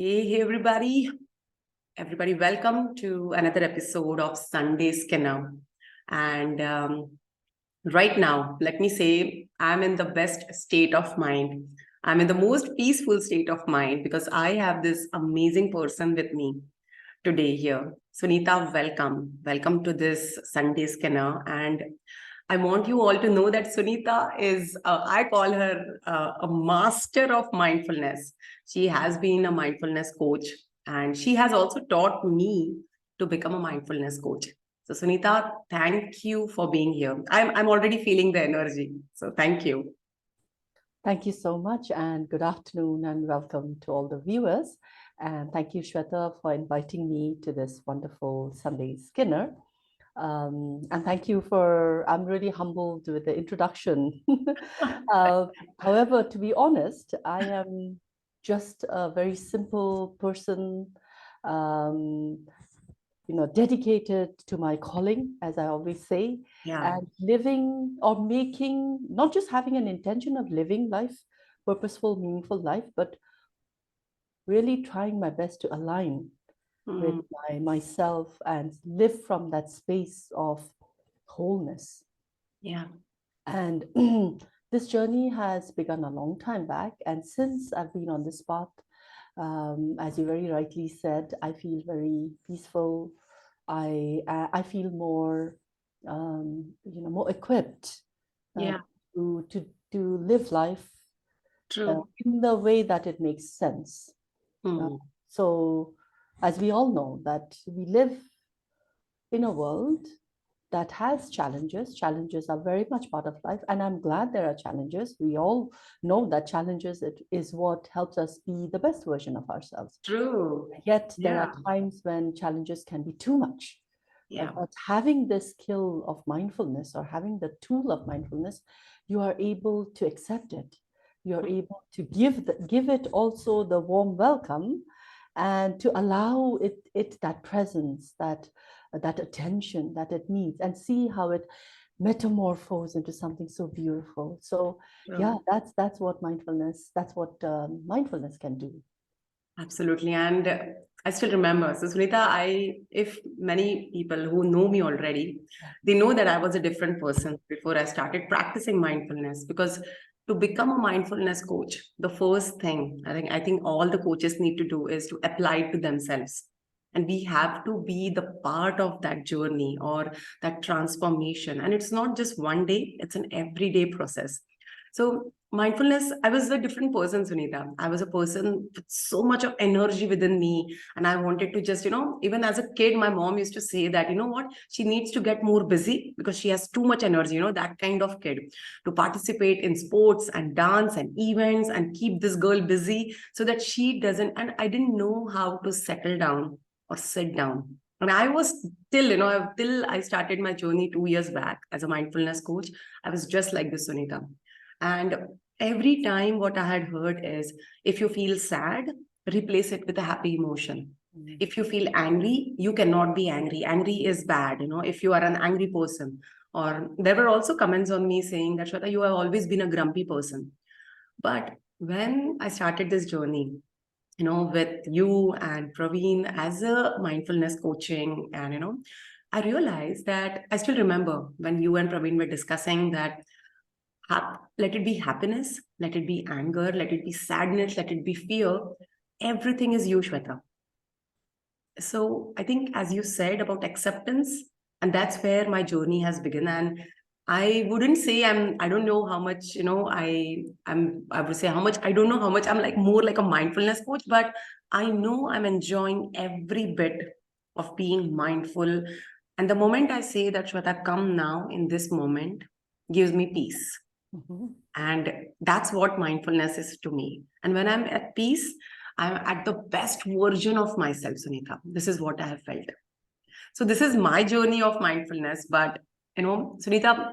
Hey, everybody. Everybody, welcome to another episode of Sunday Skinder. And right now, let me say, I'm in the best state of mind. I'm in the most peaceful state of mind because I have this amazing person with me today here. Sunita, welcome. Welcome to this Sunday Skinner. And I want you all to know that Sunita is, I call her a master of mindfulness. She has been a mindfulness coach and she has also taught me to become a mindfulness coach. So, Sunita, thank you for being here. I'm already feeling the energy. So, thank you. Thank you so much, and good afternoon, and welcome to all the viewers. And thank you, Shweta, for inviting me to this wonderful Sunday Skinner. And thank you I'm really humbled with the introduction. However, to be honest, I am just a very simple person, dedicated to my calling, as I always say, and living or making, not just having an intention of living life, purposeful, meaningful life, but really trying my best to align with myself and live from that space of wholeness. Yeah. And this journey has begun a long time back. And since I've been on this path, as you very rightly said, I feel very peaceful. I feel more, more equipped to live life in the way that it makes sense. So, as we all know, that we live in a world that has challenges. Challenges are very much part of life, and I'm glad there are challenges. We all know that challenges is what helps us be the best version of ourselves. True. Yet there are times when challenges can be too much. But having this skill of mindfulness, or having the tool of mindfulness, you are able to accept it. You're able to give it also the warm welcome, and to allow it that presence, that attention that it needs, and see how it metamorphoses into something so beautiful. So that's what mindfulness can do. Absolutely. And I still remember. So, Sunita, if many people who know me already, they know that I was a different person before I started practicing mindfulness. Because to become a mindfulness coach, the first thing I think all the coaches need to do is to apply it to themselves. And we have to be the part of that journey or that transformation. And it's not just one day, it's an everyday process. So mindfulness, I was a different person, Sunita. I was a person with so much of energy within me. And I wanted to just, even as a kid, my mom used to say that, you know what, she needs to get more busy because she has too much energy, that kind of kid to participate in sports and dance and events and keep this girl busy so that she doesn't. And I didn't know how to settle down or sit down. And I was till I started my journey 2 years back as a mindfulness coach, I was just like this, Sunita. And every time what I had heard is, if you feel sad, replace it with a happy emotion. If you feel angry, you cannot be angry. Angry is bad, if you are an angry person. Or there were also comments on me saying that, Shweta, you have always been a grumpy person. But when I started this journey, with you and Praveen as a mindfulness coaching, and, I realized that I still remember when you and Praveen were discussing that let it be happiness, let it be anger, let it be sadness, let it be fear. Everything is you, Shweta. So I think, as you said about acceptance, and that's where my journey has begun. And I wouldn't say I don't know how much, I would say how much, I don't know how much I'm like more like a mindfulness coach, but I know I'm enjoying every bit of being mindful. And the moment I say that, Shweta, come now in this moment, gives me peace. And that's what mindfulness is to me. And when I'm at peace, I'm at the best version of myself, Sunita. This is what I have felt. So this is my journey of mindfulness. But, Sunita,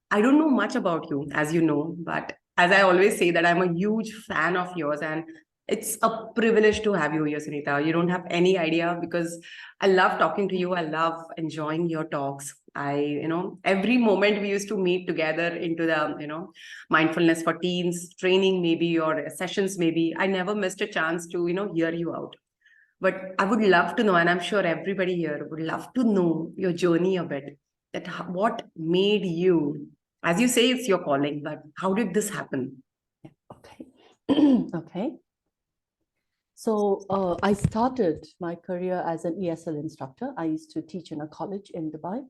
I don't know much about you, as you know, but as I always say that I'm a huge fan of yours. And It's a privilege to have you here, Sunita. You don't have any idea because I love talking to you. I love enjoying your talks. Every moment we used to meet together into the, mindfulness for teens training, maybe, or sessions, maybe. I never missed a chance to, hear you out. But I would love to know, and I'm sure everybody here would love to know your journey a bit. What made you, as you say, it's your calling, but how did this happen? Okay. Okay. So I started my career as an ESL instructor. I used to teach in a college in Dubai.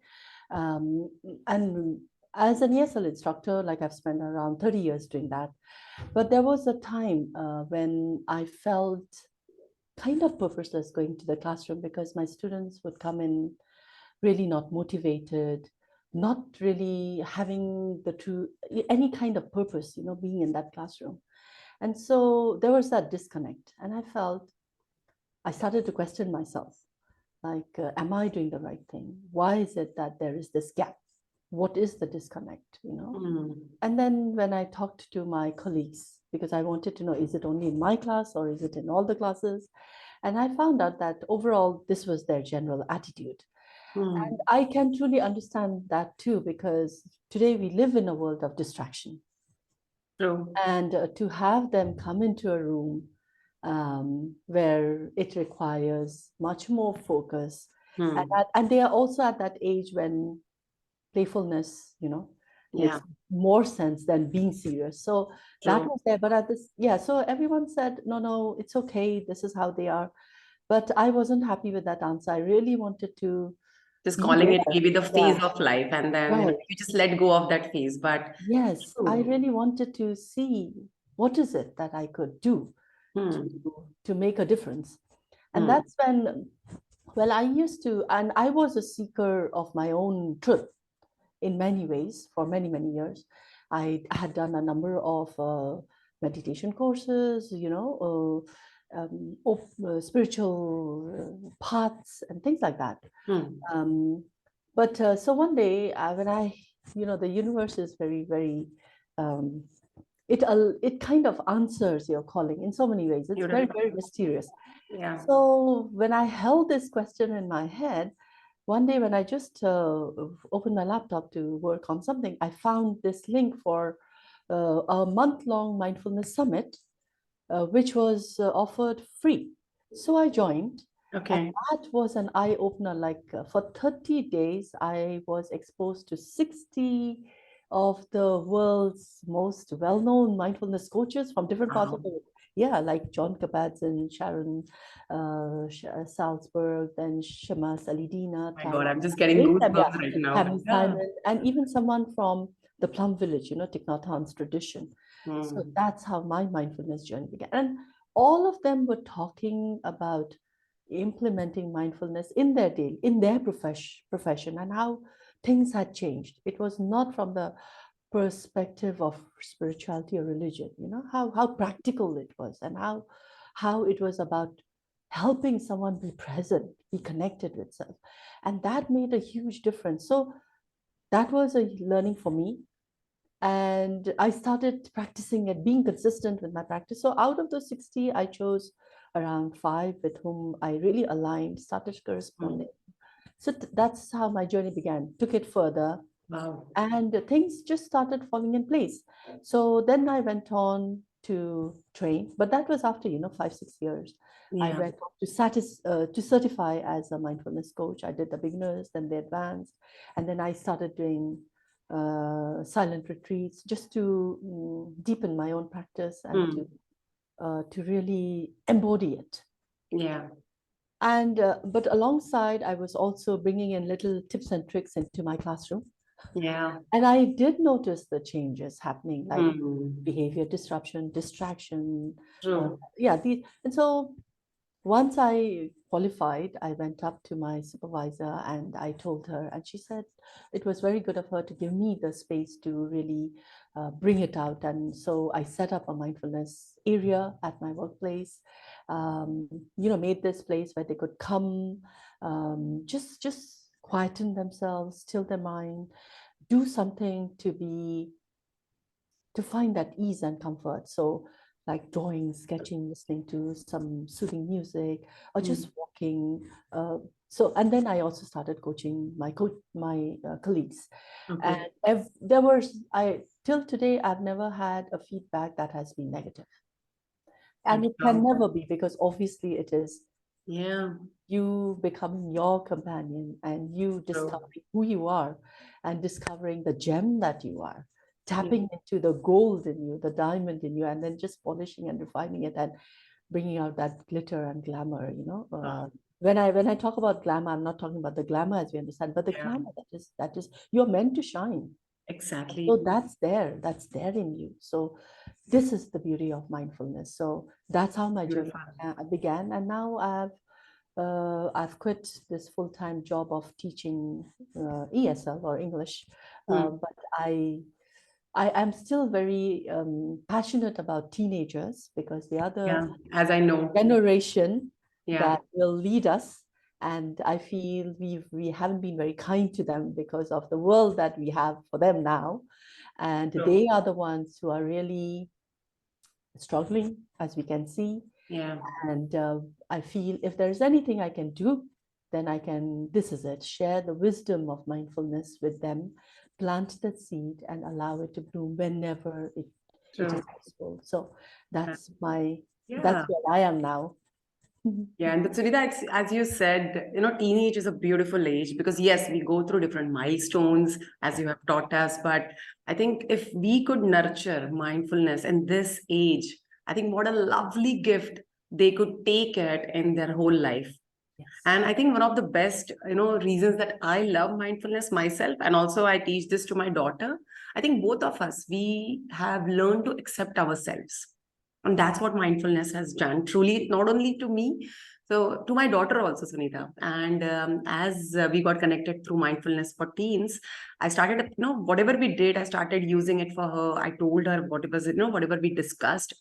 Um, and as an ESL instructor, like I've spent around 30 years doing that. But there was a time when I felt kind of purposeless going to the classroom because my students would come in really not motivated, not really having the true, any kind of purpose, being in that classroom. And so there was that disconnect. And I started to question myself, like, am I doing the right thing? Why is it that there is this gap? What is the disconnect? Mm. And then when I talked to my colleagues, because I wanted to know, is it only in my class or is it in all the classes? And I found out that overall, this was their general attitude. And Mm. I can truly understand that too, because today we live in a world of distraction. True. And to have them come into a room where it requires much more focus, Mm. and they are also at that age when playfulness, makes Yeah, more sense than being serious. So that true. was there. But at this, yeah, so everyone said, no, no, it's okay. This is how they are. But I wasn't happy with that answer. I really wanted to Just be calling it there. maybe the Yeah, phase of life, and then right. you just let go of that phase. But Yes, I true. really wanted to see what is it that I could do Hmm. to make a difference. And Hmm. that's when, well, I used to, and I was a seeker of my own truth in many ways for many, many years. I had done a number of meditation courses, spiritual paths and things like that. Hmm. Um, but so one day when the universe is very, very, um, it kind of answers your calling in so many ways. It's very, Beautiful. very mysterious. Yeah. So when I held this question in my head, one day when I just opened my laptop to work on something, I found this link for a month-long mindfulness summit, which was offered free. So I joined, and Okay. that was an eye opener. Like for 30 days, I was exposed to 60 of the world's most well known mindfulness coaches from different parts of Wow. the world. Yeah, like John Kabat-Zinn, Sharon Salzberg, then Shama Salidina, My Clara. God, I'm just getting Name them, yeah. goosebumps right now. Tammy Yeah. Simon, and even someone from the Plum Village, Thich Nhat Hanh's tradition. So Hmm. that's how my mindfulness journey began. And all of them were talking about implementing mindfulness in their daily, in their profession, and how things had changed. It was not from the perspective of spirituality or religion, how practical it was, and how it was about helping someone be present, be connected with self. And that made a huge difference. So that was a learning for me, and I started practicing it, being consistent with my practice. So out of those 60, I chose around five with whom I really aligned, started Hmm. corresponding. So that's how my journey began, took it further, Wow. and things just started falling in place. So then I went on to train, but that was after 5-6 years. I Yeah. went on to certify as a mindfulness coach. I did the beginners, then the advanced, and then I started doing silent retreats just to deepen my own practice and Hmm. to really embody it. Yeah. And but alongside, I was also bringing in little tips and tricks into my classroom, Yeah. and I did notice the changes happening, like Hmm. behavior disruption, distraction. True. Yeah, and so once I qualified, I went up to my supervisor and I told her, and she said it was very good of her to give me the space to really bring it out. And so I set up a mindfulness area at my workplace, made this place where they could come, just quieten themselves, still their mind, do something to find that ease and comfort. So like drawing, sketching, listening to some soothing music, or just walking. So, and then I also started coaching my colleagues, and Okay. there was I till today I've never had a feedback that has been negative, I'm and it can sure. never be, because obviously it is Yeah. you becoming your companion and you True. discovering who you are and discovering the gem that you are, Yeah. tapping into the gold in you, the diamond in you, and then just polishing and refining it and bringing out that glitter and glamour, Ah, when I talk about glamour, I'm not talking about the glamour as we understand, but the yeah. glamour that is you're meant to shine. Exactly. So that's there in you. So this is the beauty of mindfulness. So that's how my journey Beautiful. began, and now I've quit this full-time job of teaching ESL or English, Hmm. but I am still very passionate about teenagers, because they are the Yeah. As I know. generation Yeah. that will lead us. And I feel we haven't been very kind to them because of the world that we have for them now. And True. they are the ones who are really struggling, as we can see. Yeah. And I feel if there's anything I can do, then this is it, share the wisdom of mindfulness with them, plant the seed and allow it to bloom whenever it is True. possible. So Yeah. that's Yeah. where I am now. Yeah, and Sunita, as you said, teenage is a beautiful age because yes, we go through different milestones as you have taught us. But I think if we could nurture mindfulness in this age, I think what a lovely gift they could take it in their whole life. Yes. And I think one of the best, reasons that I love mindfulness myself, and also I teach this to my daughter, I think both of us, we have learned to accept ourselves. And that's what mindfulness has done, truly, not only to me, so to my daughter also, Sunita. And as we got connected through mindfulness for teens, I started, whatever we did, I started using it for her. I told her what it was, whatever we discussed.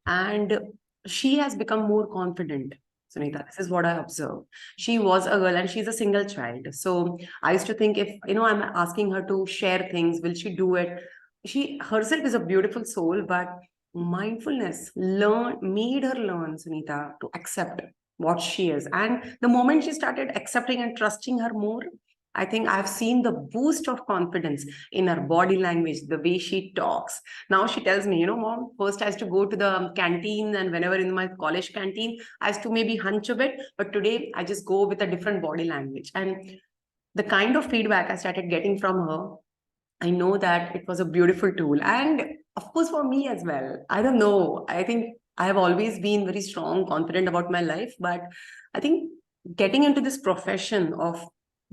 And she has become more confident. Sunita, this is what I observed. She was a girl and she's a single child. So I used to think if, I'm asking her to share things, will she do it? She herself is a beautiful soul, but mindfulness made her learn, Sunita, to accept what she is. And the moment she started accepting and trusting her more, I think I've seen the boost of confidence in her body language, the way she talks. Now she tells me, mom, first I used to go to the canteen, and whenever in my college canteen, I used to maybe hunch a bit, but today I just go with a different body language. And the kind of feedback I started getting from her, I know that it was a beautiful tool. And of course, for me as well. I don't know. I think I have always been very strong, confident about my life. But I think getting into this profession of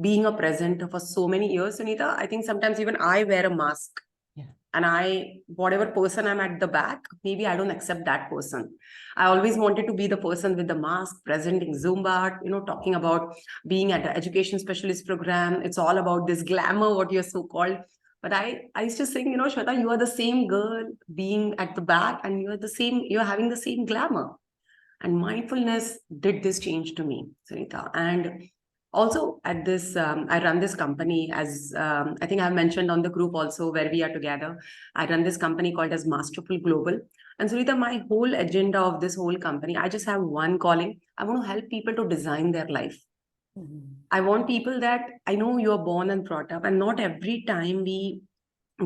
being a presenter for so many years, Sunita, I think sometimes even I wear a mask. Yeah. And whatever person I'm at the back, maybe I don't accept that person. I always wanted to be the person with the mask, presenting Zumba, talking about being at the education specialist program. It's all about this glamour, what you're so called. But I used to think, Shweta, you are the same girl being at the back and you're having the same glamour. And mindfulness did this change to me, Sunita. And also at this, I run this company as I think I've mentioned on the group also where we are together. I run this company called as Masterful Global. And Sunita, my whole agenda of this whole company, I just have one calling. I want to help people to design their life. Mhm. I want people that I know you're born and brought up, and not every time we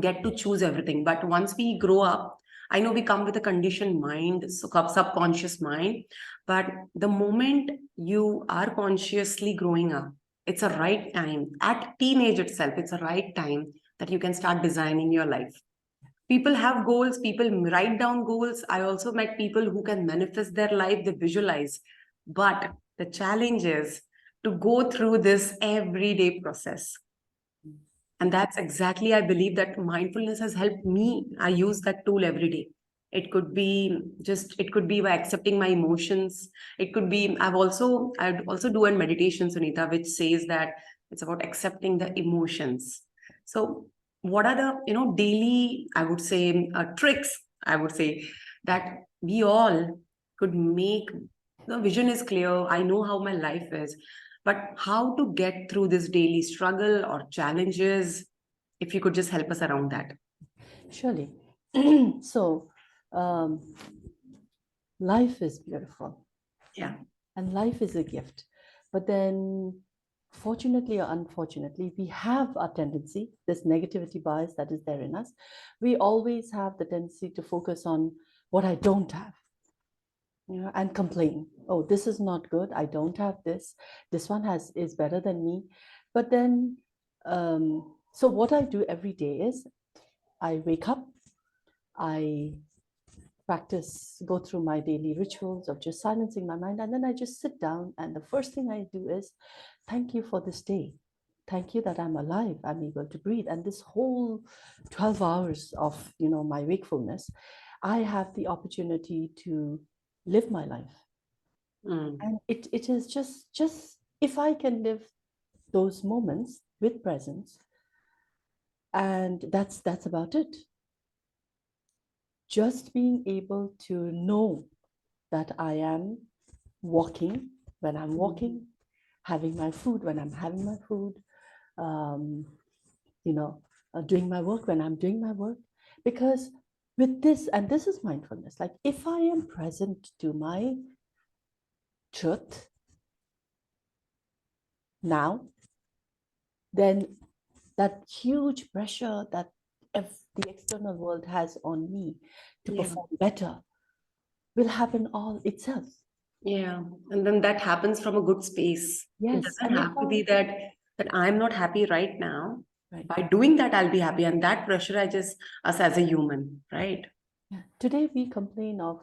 get to choose everything. But once we grow up, I know we come with a conditioned mind, subconscious mind. But the moment you are consciously growing up, it's a right time. At teenage itself, it's a right time that you can start designing your life. People have goals, people write down goals. I also met people who can manifest their life, they visualize. But the challenge is to go through this everyday process. And that's exactly, I believe that mindfulness has helped me. I use that tool every day. It could be by accepting my emotions. I'd also do a meditation, Sunita, which says that it's about accepting the emotions. So, what are the, daily, I would say, tricks, I would say, that we all could make the vision is clear. I know how my life is, but how to get through this daily struggle or challenges, if you could just help us around that. Surely. So, um, life is beautiful. Yeah. And life is a gift. But then, fortunately or unfortunately, we have a tendency, this negativity bias that is there in us, we always have the tendency to focus on what I don't have, and complain. Oh, this is not good. I don't have this. This one is better than me. But then, so what I do every day is I wake up, I practice, go through my daily rituals of just silencing my mind. And then I just sit down. And the first thing I do is thank you for this day. Thank you that I'm alive, I'm able to breathe. And this whole 12 hours of, my wakefulness, I have the opportunity to live my life. And it is just if I can live those moments with presence, and that's about it. Just being able to know that I am walking when I'm walking, having my food when I'm having my food, um, doing my work when I'm doing my work. Because with this, and this is mindfulness, like if I am present to my truth now, then that huge pressure that the external world has on me to perform better will happen all itself. Yeah. And then that happens from a good space. It Yes. doesn't And if have to be that I'm not happy right now. right. By doing that, I'll be happy. And that pressurizes us as a human, right? Yeah. Today we complain of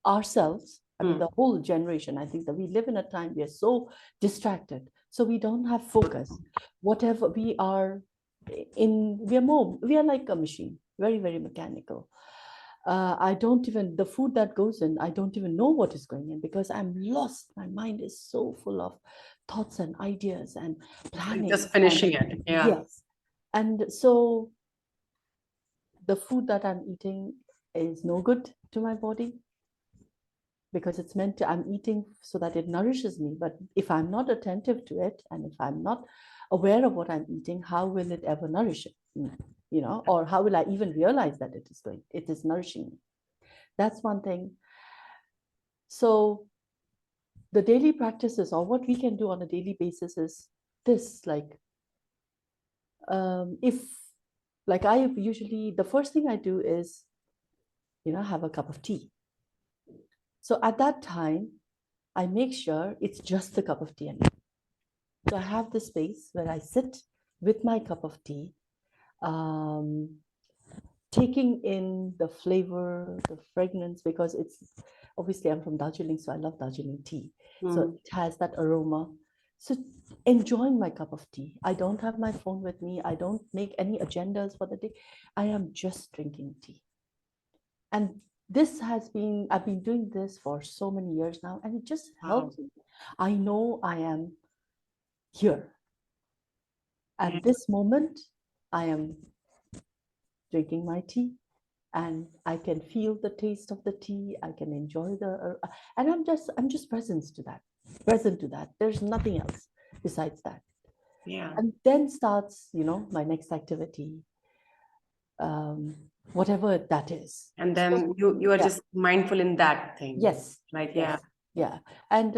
ourselves. I mean, the whole generation. I think that we live in a time we are so distracted, so we don't have focus. Whatever we are we are like a machine, very very mechanical. I don't even the food that goes in. I don't even know what is going in because I'm lost. My mind is so full of thoughts and ideas and planning. Just finishing it. Yeah. Yes, and so the food that I'm eating is no good to my body because it's meant to, I'm eating so that it nourishes me. But if I'm not attentive to it and if I'm not aware of what I'm eating, how will it ever nourish me? Or how will I even realize that it is nourishing me? That's one thing. So the daily practices or what we can do on a daily basis is this, like, if like I usually, the first thing I do is, have a cup of tea. So at that time, I make sure it's just the cup of tea. So I have the space where I sit with my cup of tea, um, taking in the flavor, the fragrance, because it's obviously I'm from Darjeeling, so I love Darjeeling tea. So it has that aroma. So enjoying my cup of tea. I don't have my phone with me. I don't make any agendas for the day. I am just drinking tea. And I've been doing this for so many years now, and it just helps me. I know I am here. At this moment, I am drinking my tea and I can feel the taste of the tea. I can enjoy and I'm just present to that. There's nothing else besides that. Yeah. And then starts, my next activity, whatever that is. And then you are Yeah. just mindful in that thing. Yes. Like, Yes. Yeah. And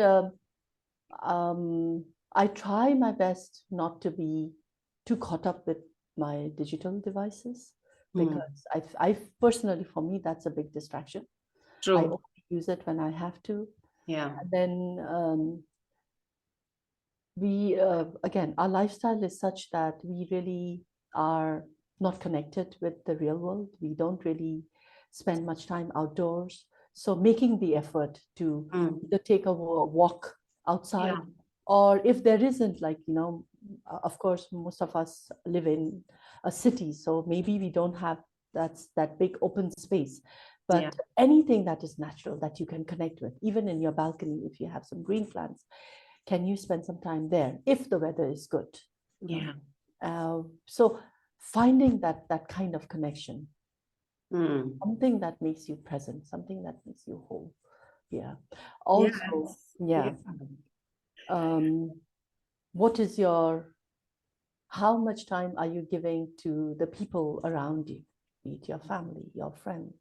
I try my best not to be too caught up with my digital devices because I personally, for me, that's a big distraction. I True. only use it when I have to. Yeah. And then again, our lifestyle is such that we really are not connected with the real world. We don't really spend much time outdoors. So making the effort to either take a walk outside, Yeah. or if there isn't, like, of course, most of us live in a city, so maybe we don't have that big open space. But Yeah. anything that is natural that you can connect with, even in your balcony, if you have some green plants, can you spend some time there if the weather is good? Yeah. So finding that kind of connection, Mm. something that makes you present, something that makes you whole. Yeah. Yes. Also, yeah. Yeah. What is how much time are you giving to the people around you, be it your family, your friends?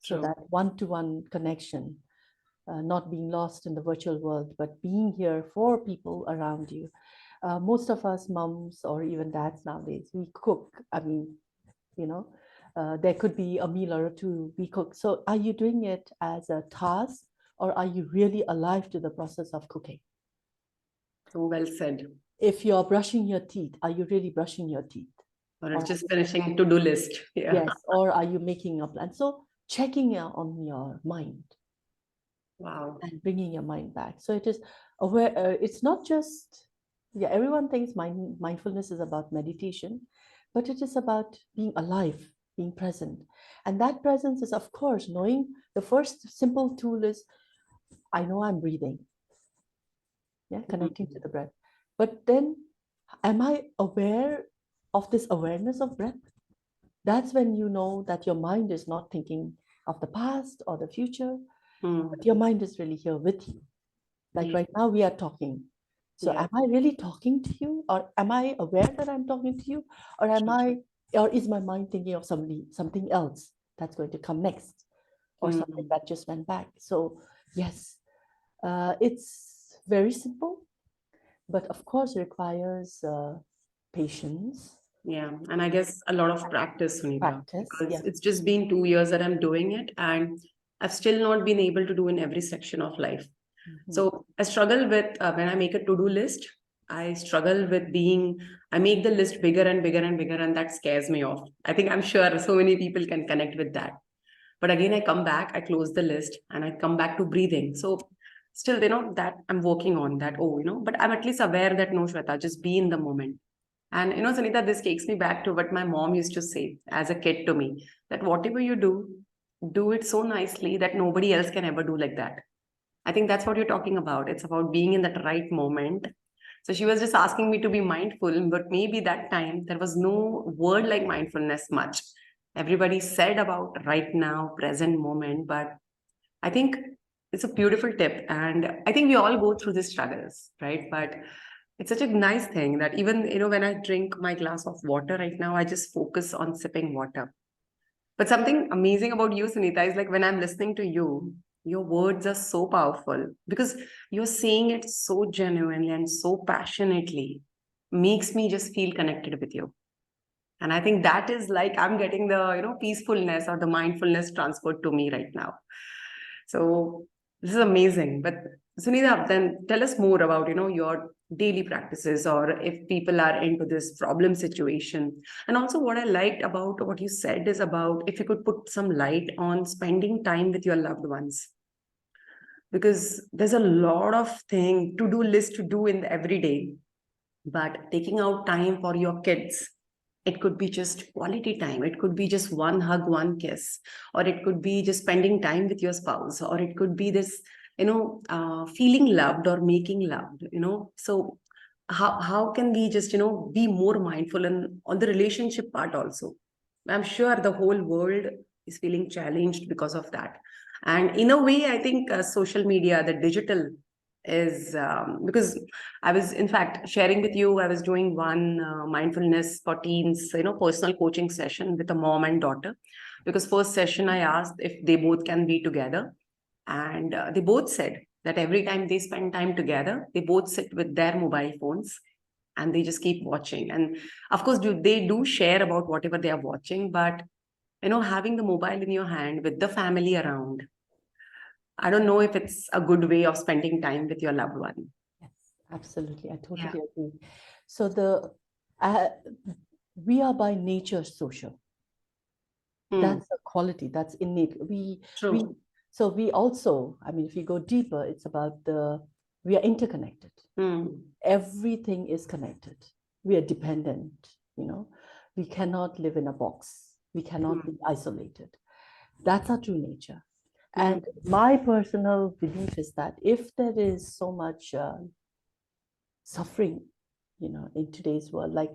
So that one-to-one connection, not being lost in the virtual world, but being here for people around you. Most of us moms or even dads nowadays, we cook. I mean, you know, there could be a meal or two we cook. So are you doing it as a task, or are you really alive to the process of cooking? So well said. If you're brushing your teeth, are you really brushing your teeth? Or it's just finishing to-do list. Yeah. Yes, or are you making a plan? So checking on your mind Wow. and bringing your mind back. So it is aware. It's not just, yeah, everyone thinks mindfulness is about meditation, but it is about being alive, being present. And that presence is, of course, knowing the first simple tool is, I know I'm breathing. Yeah, connecting to the breath. But then, am I aware of this awareness of breath? That's when you know that your mind is not thinking of the past or the future, but your mind is really here with you. Like right now, we are talking. So Yeah. am I really talking to you, or am I aware that I'm talking to you, or or is my mind thinking of something else that's going to come next, or something that just went back? So yes, it's very simple, but of course requires patience, Yeah. And I guess a lot of practice, Sunita, practice. because Yeah. it's just been 2 years that I'm doing it, and I've still not been able to do in every section of life. So I struggle with when I make a to-do list, I struggle with I make the list bigger and bigger and bigger, and that scares me off. I think I'm sure so many people can connect with that. But again, I come back, I close the list, and I come back to breathing. So still, that I'm working on that. Oh, but I'm at least aware that no, Shweta, just be in the moment. And Sunita, this takes me back to what my mom used to say as a kid to me, that whatever you do it so nicely that nobody else can ever do like that. I think that's what you're talking about. It's about being in that right moment. So she was just asking me to be mindful, but maybe that time there was no word like mindfulness much. Everybody said about right now, present moment, but I think it's a beautiful tip. And I think we all go through these struggles, right? But it's such a nice thing that even, when I drink my glass of water right now, I just focus on sipping water. But something amazing about you, Sunita, is like when I'm listening to you, your words are so powerful because you're saying it so genuinely and so passionately, makes me just feel connected with you. And I think that is like I'm getting the, peacefulness or the mindfulness transferred to me right now. So this is amazing. But Sunita, then tell us more about, your daily practices or if people are into this problem situation. And also what I liked about what you said is about if you could put some light on spending time with your loved ones. Because there's a lot of to-do list to do in the everyday, but taking out time for your kids, it could be just quality time, it could be just one hug, one kiss, or it could be just spending time with your spouse, or it could be this feeling loved or making loved. So how can we just be more mindful and on the relationship part also? I'm sure the whole world is feeling challenged because of that. And in a way, I think social media, the digital, is because I was, in fact, sharing with you, I was doing one mindfulness for teens, personal coaching session with a mom and daughter. Because first session, I asked if they both can be together. And they both said that every time they spend time together, they both sit with their mobile phones and they just keep watching. And of course, they do share about whatever they are watching, but having the mobile in your hand with the family around, I don't know if it's a good way of spending time with your loved one. Yes, absolutely. I Yeah. totally agree. So uh, we are by nature social. That's a quality that's innate. True. So we also, I mean, if you go deeper, it's about we are interconnected. Everything is connected. We are dependent, We cannot live in a box. We cannot be isolated. That's our true nature. And my personal belief is that if there is so much suffering, in today's world, like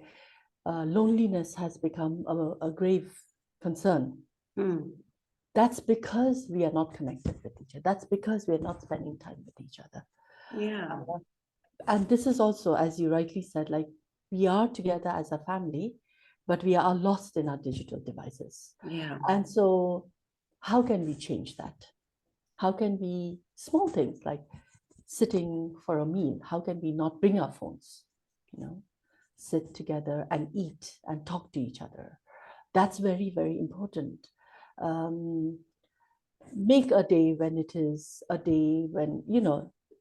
loneliness has become a grave concern. That's because we are not connected with each other. That's because we are not spending time with each other. Yeah. And this is also, as you rightly said, like we are together as a family, but we are lost in our digital devices. Yeah. And so How can we change that? How can we, small things like sitting for a meal, how can we not bring our phones, you know, sit together and eat and talk to each other? That's very, very important. Um, Make a day when it is a day when,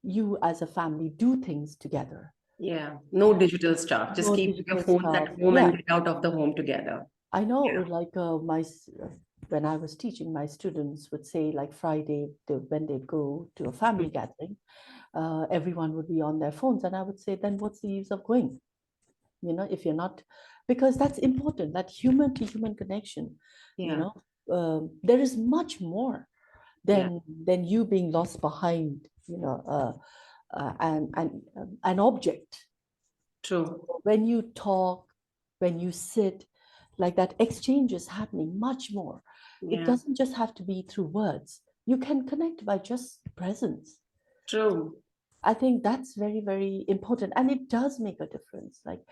you as a family do things together. Yeah, no digital stuff. Just No keep your digital phones stuff. at home Yeah, and get out of the home together. I know, Yeah. like when I was teaching, my students would say, like Friday, when they'd go to a family gathering, everyone would be on their phones, and I would say, then what's the use of going? If you're not, because that's important, that human to human connection. You Yeah. know, there is much more Yeah. than you being lost behind, an object. True. When you talk, when you sit, like that exchange is happening much more. It Yeah. doesn't just have to be through words. You can connect by just presence. True. I think that's very, very important. And it does make a difference. Like,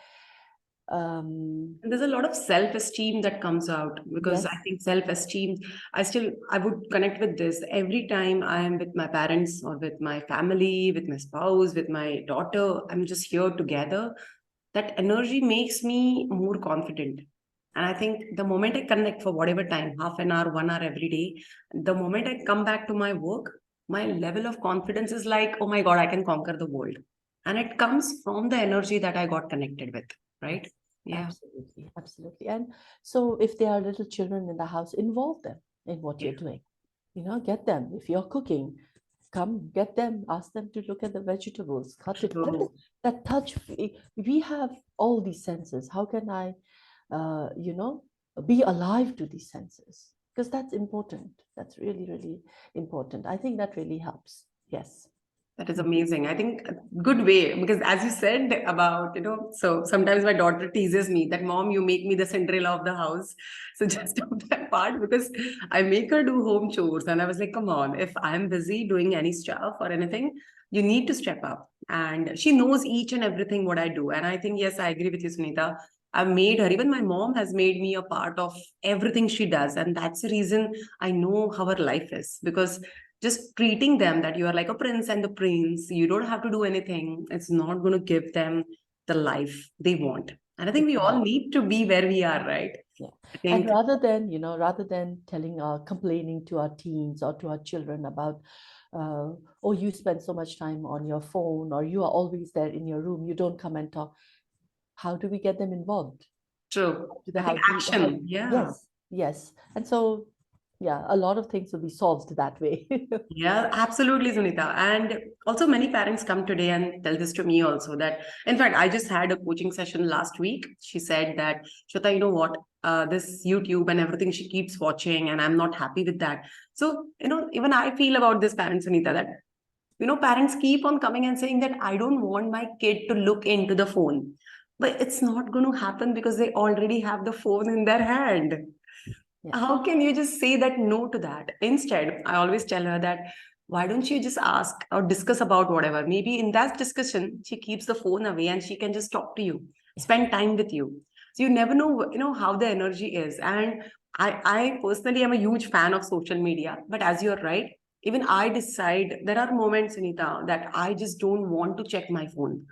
um, And there's a lot of self-esteem that comes out because yes, I think self-esteem, I would connect with this every time I am with my parents or with my family, with my spouse, with my daughter. I'm just here together. That energy makes me more confident. And I think the moment I connect for whatever time, half an hour, 1 hour every day, the moment I come back to my work, my level of confidence is like, oh my God, I can conquer the world. And it comes from the energy that I got connected with, right? yes, Yeah. absolutely, absolutely. And so if there are little children in the house, involve them in what Yeah. you're doing. Get them. If you're cooking, come get them, ask them to look at the vegetables, cut it. True. That touch, we have all these senses. How can I, uh, you know, be alive to these senses? Because that's important. That's really, really important. I think that really helps. Yes. That is amazing. I think a good way because as you said about, so sometimes my daughter teases me that mom, you make me the Cinderella of the house. So just on that part because I make her do home chores and I was like, come on, if I'm busy doing any stuff or anything, you need to step up. And she knows each and everything what I do. And I think, yes, I agree with you, Sunita. I've made her, even my mom has made me a part of everything she does. And that's the reason I know how her life is because just treating them that you are like a prince and the prince, you don't have to do anything. It's not going to give them the life they want. And I think we all Exactly. need to be where we are, right? Yeah. I And think rather than complaining to our teens or to our children about, oh, you spend so much time on your phone, or you are always there in your room, you don't come and talk. How do we get them involved? true. Do they, I think how do, how, action. Yeah. yes, yes. And so, yeah, a lot of things will be solved that way. Yeah, absolutely, Sunita. And also, many parents come today and tell this to me also that, in fact, I just had a coaching session last week. She said that, Shweta, you know what? This YouTube and everything she keeps watching, and I'm not happy with that. So, even I feel about this parent, Sunita, that, parents keep on coming and saying that I don't want my kid to look into the phone. But it's not going to happen because they already have the phone in their hand. Yeah. How can you just say that no to that? Instead, I always tell her that why don't you just ask or discuss about whatever? Maybe in that discussion, she keeps the phone away and she can just talk to you, spend time with you. So you never know, how the energy is. And I personally am a huge fan of social media. But as you're right, even I decide there are moments, Sunita, that I just don't want to check my phone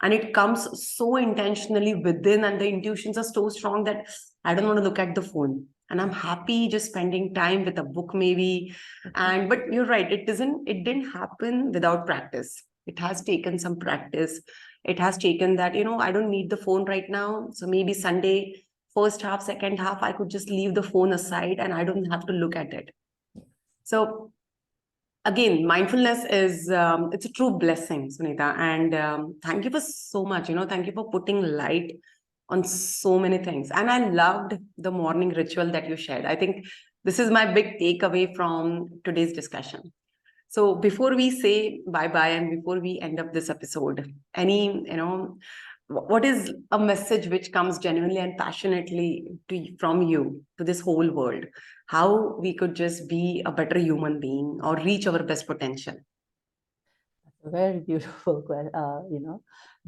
and it comes so intentionally within and the intuitions are so strong that I don't want to look at the phone and I'm happy just spending time with a book maybe. And but you're right, it didn't happen without practice. It has taken some practice. It has taken that, I don't need the phone right now, so maybe Sunday first half, second half I could just leave the phone aside and I don't have to look at it. So again, mindfulness is it's a true blessing, Sunita, and thank you for so much. Thank you for putting light on so many things. And I loved the morning ritual that you shared. I think this is my big takeaway from today's discussion. So before we say bye bye and before we end up this episode, any what is a message which comes genuinely and passionately from you to this whole world? How we could just be a better human being or reach our best potential? A very beautiful,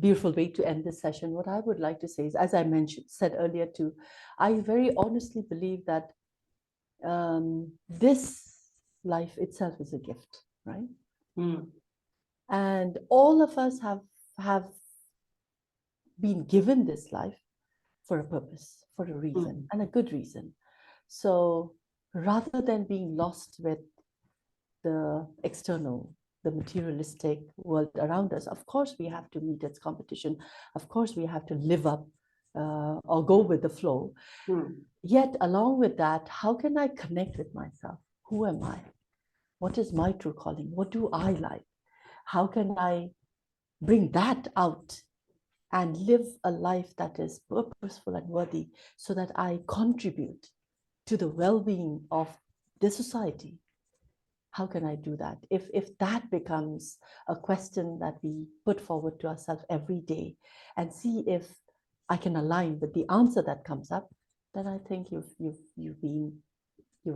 beautiful way to end this session. What I would like to say is, as I said earlier too, I very honestly believe that this life itself is a gift, right? Mm. And all of us have been given this life for a purpose, for a reason, and a good reason. So rather than being lost with the external, the materialistic world around us, of course we have to meet its competition. Of course we have to live up or go with the flow. Yet along with that, how can I connect with myself? Who am I? What is my true calling? What do I like? How can I bring that out and live a life that is purposeful and worthy so that I contribute to the well-being of the society? How can I do that? If that becomes a question that we put forward to ourselves every day and see if I can align with the answer that comes up, then I think you've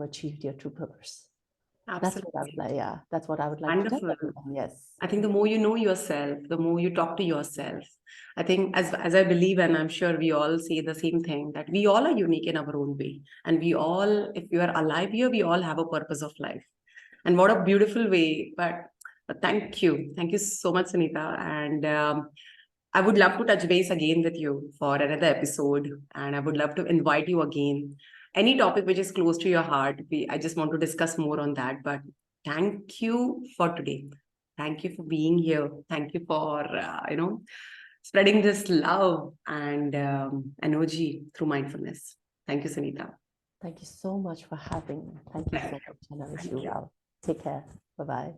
achieved your true purpose. That's what I would Absolutely. like. Yeah, that's what I would like to tell Wonderful. everyone. Yes. I think the more you know yourself, the more you talk to yourself. I think as I believe, and I'm sure we all say the same thing, that we all are unique in our own way. And we all, if we are alive here, we all have a purpose of life. And what a beautiful way. But thank you. Thank you so much, Sunita. And I would love to touch base again with you for another episode. And I would love to invite you again. Any topic which is close to your heart, I just want to discuss more on that. But thank you for today. Thank you for being here. Thank you for, spreading this love and energy through mindfulness. Thank you, Sunita. Thank you so much for having me. Thank you so much, and I wish you Thank you. well. Take care. Bye-bye.